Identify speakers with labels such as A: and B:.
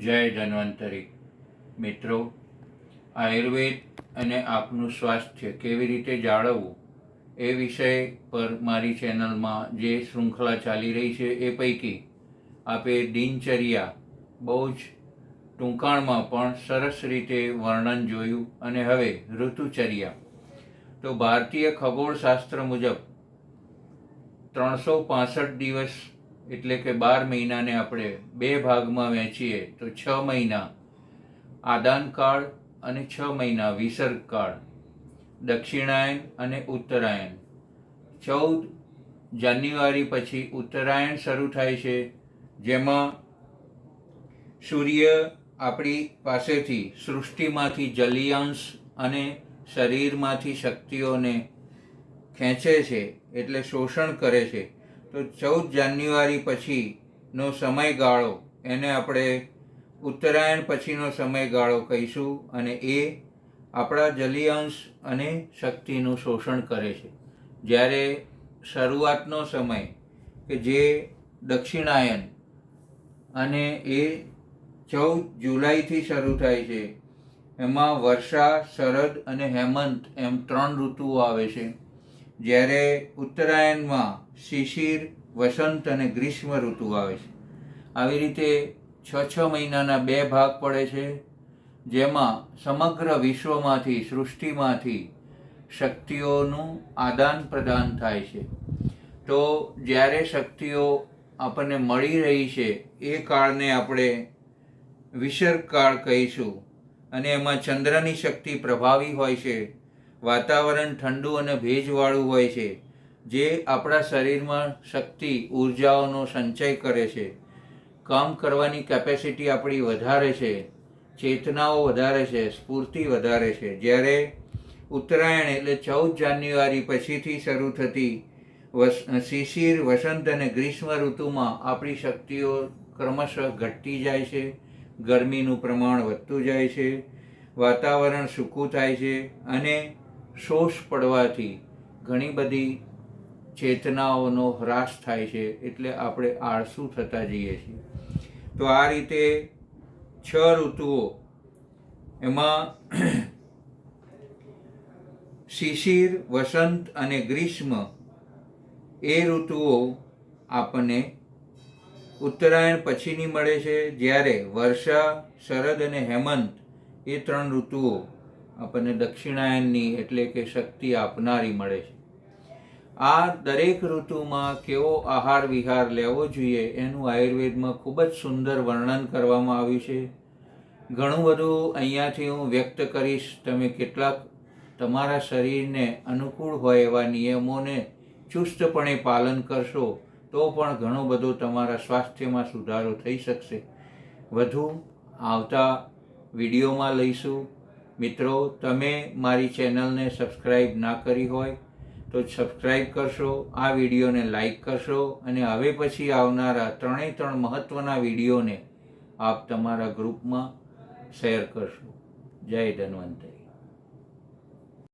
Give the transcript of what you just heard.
A: જય ધન્વંતરી મિત્રો, આયુર્વેદ અને આપનું સ્વાસ્થ્ય કેવી રીતે જાળવવું એ વિષય પર મારી ચેનલમાં જે શૃંખલા ચાલી રહી છે એ પૈકી આપે દિનચર્યા બહુ જ ટૂંકાણમાં પણ સરસ રીતે વર્ણન જોયું. અને હવે ઋતુચર્યા. તો ભારતીય ખગોળશાસ્ત્ર મુજબ 365 દિવસ એટલે કે 12 મહિનાને આપણે બે ભાગમાં વહેંચીએ તો 6 મહિના આદાનકાળ અને 6 મહિના વિસર્ગકાળ, દક્ષિણાયન અને ઉત્તરાયણ. 14 જાન્યુઆરી પછી ઉત્તરાયણ શરૂ થાય છે, જેમાં સૂર્ય આપણી પાસેથી સૃષ્ટિમાંથી જલીયાંશ અને શરીરમાંથી શક્તિઓને ખેંચે છે, એટલે શોષણ કરે છે. તો 14 જાન્યુઆરી પછીનો સમયગાળો એને આપણે ઉત્તરાયણ પછીનો સમયગાળો કહીશું, અને એ આપણા જલીયાંશ અને શક્તિનું શોષણ કરે છે. જ્યારે શરૂઆતનો સમય કે જે દક્ષિણાયન, અને એ 14 જુલાઈથી શરૂ થાય છે, એમાં વર્ષા, શરદ અને હેમંત એમ 3 ઋતુઓ આવે છે. જ્યારે ઉત્તરાયણમાં શિશિર, વસંત અને ગ્રીષ્મ ઋતુ આવે છે. આવી રીતે 6 મહિનાના 2 ભાગ પડે છે, જેમાં સમગ્ર વિશ્વમાંથી, સૃષ્ટિમાંથી શક્તિઓનું આદાન પ્રદાન થાય છે. તો જ્યારે શક્તિઓ આપણને મળી રહી છે એ કાળને આપણે વિસર્ગ કાળ કહીશું. અને એમાં ચંદ્રની શક્તિ પ્રભાવી હોય છે, વાતાવરણ ઠંડુ અને ભેજવાળું હોય છે, જે આપણા શરીરમાં શક્તિ, ઉર્જાઓનો સંચય કરે છે. કામ કરવાની કેપેસિટી આપણી વધારે છે, ચેતનાઓ વધારે છે, સ્ફૂર્તિ વધારે છે. જ્યારે ઉત્તરાયણ એટલે 14 જાન્યુઆરી પછીથી શરૂ થતી શિશિર, વસંત અને ગ્રીષ્મ ઋતુમાં આપણી શક્તિઓ ક્રમશઃ ઘટતી જાય છે, ગરમીનું પ્રમાણ વધતું જાય છે, વાતાવરણ સૂકું થાય છે, અને શોષ પડવાથી ઘણી બધી ચેતનાઓનો હ્રાસ થાય છે, એટલે આપણે આળસુ થતા જઈએ છીએ. તો આ રીતે 6 ઋતુઓ, એમાં શિશિર, વસંત અને ગ્રીષ્મ એ ઋતુઓ આપણને ઉત્તરાયણ પછીની મળે છે. જ્યારે વર્ષા, શરદ અને હેમંત એ 3 ઋતુઓ આપણને દક્ષિણાયનની એટલે કે શક્તિ આપનારી મળે છે. આ દરેક ઋતુમાં કેવો આહાર વિહાર લેવો જોઈએ એનું આયુર્વેદમાં ખૂબ જ સુંદર વર્ણન કરવામાં આવ્યું છે. ઘણું બધું અહીંયાથી હું વ્યક્ત કરીશ. તમે કેટલાક તમારા શરીરને અનુકૂળ હોય એવા નિયમોને ચુસ્તપણે પાલન કરશો તો પણ ઘણો બધો તમારા સ્વાસ્થ્યમાં સુધારો થઈ શકશે. વધુ આવતા વિડીયોમાં લઈશું. મિત્રો, તમે મારી ચેનલને સબસ્ક્રાઈબ ના કરી હોય તો સબસ્ક્રાઈબ કરશો, આ વિડીયોને લાઈક કરશો, અને હવે પછી આવનારા 3 મહત્ત્વના વિડીયોને આપ તમારા ગ્રુપમાં શેર કરશો. જય ધન્વંતરી.